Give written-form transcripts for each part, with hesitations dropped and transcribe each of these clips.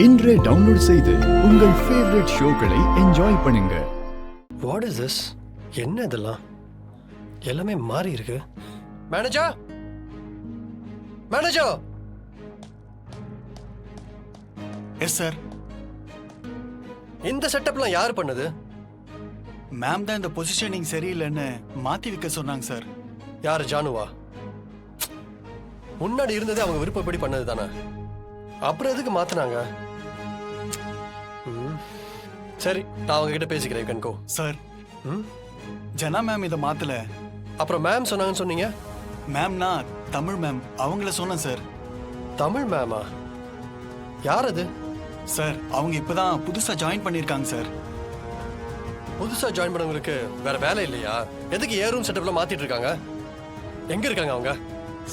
இன்றே டவுன்லோட் செய்து உங்கள் ஃபேவரட் ஷோக்களை என்ஜாய் பண்ணுங்க. What is this? என்ன இதெல்லாம் எல்லாமே மாறி இருக்கு. Manager, manager. Yes sir. இந்த செட்டப்லாம் யார் பண்ணது? மேம் தான் இந்த பொசிஷனிங் சரியில்லைன்னு மாத்தி வைக்க சொன்னாங்க சார். யாரு? ஜானுவா? முன்னாடி இருந்தது அவங்க விருப்பப்படி பண்ணது தானே, அப்புறம் எதுக்கு மாத்தினாங்க? சரி, நான் அவங்க கிட்ட பேசிக்கிறேன். கண்கோ சார். ஜனா மேம் இதை மாத்தல. அப்புறம் மேம் சொன்னாங்கன்னு சொன்னீங்க. மேம்னா தமிழ் மேம், அவங்கள சொன்னேன் சார். தமிழ் மேமா? யார் அது? சார், அவங்க இப்பதான் புதுசா ஜாயின் பண்ணிருக்காங்க சார். புதுசா ஜாயின் பண்ணவங்களுக்கு வேற வேலை இல்லையா? எதுக்கு ஏ ரூம் செட்டப்ல மாத்திட்டு இருக்காங்க? எங்க இருக்காங்க அவங்க?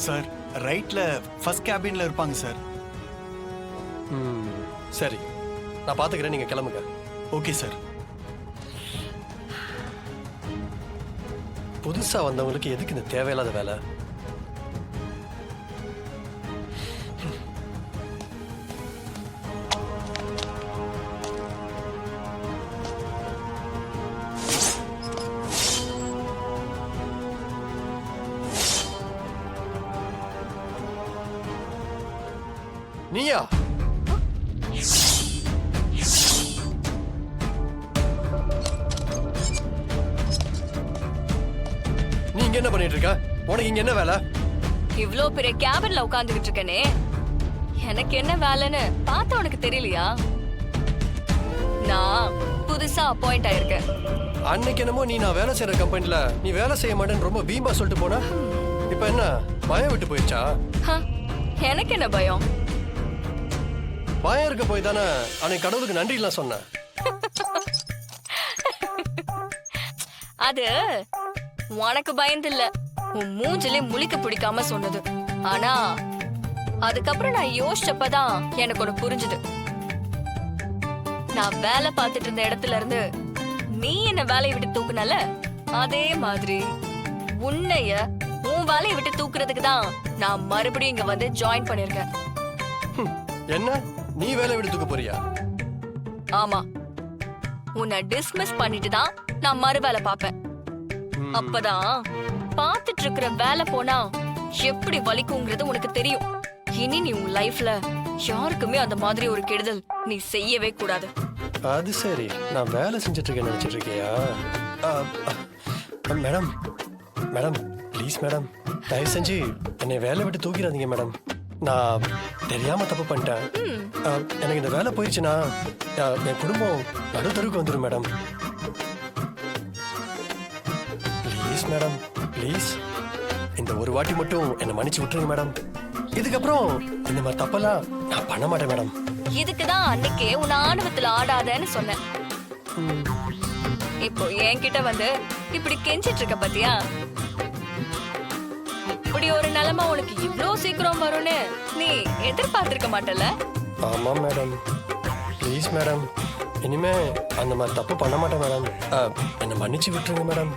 சார், ரைட்ல ஃபர்ஸ்ட் கேபின்ல இருப்பாங்க சார். சரி, நான் பாத்துக்கிறேன், நீங்க கிளம்புங்க. Okay sir. புதுசா வந்தவங்களுக்கு எதுக்கு இந்த தேவையில்லாத வேலை? நீயா? நீங்க என்ன பண்ணிட்டு இருக்க? உனக்கு இங்க என்ன வேலை? இவ்ளோ பெரிய கேபின்ல உட்கார்ந்துகிட்டு இருக்கனே, எனக்கு என்ன வேலைன்னு பார்த்தா உனக்கு தெரியலையா? நான் புதுசா அப்பாயிண்ட் ஆயிருக்கேன். அன்னைக்கு என்னமோ நான் வேலை செய்யற கம்பெனில நீ வேலை செய்ய மாட்டேன்னு ரொம்ப வீம்பா சொல்லிட்டு போன. இப்ப என்ன பயம் விட்டு போயிடுச்சா? எனக்கு என்ன பயம்? பயம் இருக்க போய் தானே அன்னைக்கு கடவுளுக்கு நன்றி எல்லாம் சொன்ன. அது உனக்கு பயந்து இல்ல, உன் மூஞ்சிலே முழிக்க பிடிக்காம சொன்னது. ஆனா அதுக்கப்புறம் நான் யோசிச்சப்பதான் எனக்கு ஒண்ணு புரிஞ்சுது. நான் வேலை பார்த்துட்டு இருந்த இடத்துல இருந்து நீ என்ன வேலையை விட்டு தூக்குனல, அதே மாதிரி உன்னைய உன் வேலையை விட்டு தூக்குறதுக்கு தான் நான் மறுபடியும் இங்க வந்து ஜாயின் பண்ணிருக்கேன். என்ன, நீ வேலை விட்டு தூக்க போறியா? ஆமா, உன்னை டிஸ்மிஸ் பண்ணிட்டு தான் நான் மறு வேலை பார்ப்பேன். அப்பதான் பார்த்துட்டு இருக்கிற வேலை போனா எப்படி வலிக்குங்கிறது உனக்கு தெரியும். இனி நீ உன் லைஃப்ல யாருக்குமே அந்த மாதிரி ஒரு கெடுதல் நீ செய்யவே கூடாது. அது சரி, நான் வேலை செஞ்சுட்டு இருக்கேன்னு நினைச்சிட்டு இருக்கியா? மேடம், மேடம் ப்ளீஸ் மேடம், தயவு செஞ்சு என்னை வேலை விட்டு தூக்கிடாதீங்க மேடம். நான் தெரியாம தப்பு பண்ணிட்டேன். எனக்கு இந்த வேலை போயிடுச்சுன்னா என் குடும்பம் நடுத்தருக்கு வந்துடும் மேடம். ப்ளீஸ் மேடம், ப்ளீஸ் இந்த ஒரு வாட்டி மட்டும் என்னை மன்னிச்சு விட்டுருங்க மேடம். இதுக்கப்புறம் இந்த மாதிரி தப்பெல்லாம் நான் பண்ண மாட்டேன் மேடம். இதுக்குதான் அன்னைக்கே உன் ஆணவத்துல ஆடாதன்னு சொன்னேன். இப்போ என்கிட்ட வந்து இப்படி கெஞ்சிட்டு இருக்க பாத்தியா? இப்படி ஒரு நிலைமை உனக்கு இவ்ளோ சீக்கிரம் வரும்னு நீ எதிர்பார்த்திருக்க மாட்டல? ஆமா மேடம், ப்ளீஸ் மேடம், இனிமே அந்த மாதிரி தப்பு பண்ண மாட்டேன் மேடம். என்னை மன்னிச்சு விட்டுருங்க மேடம்.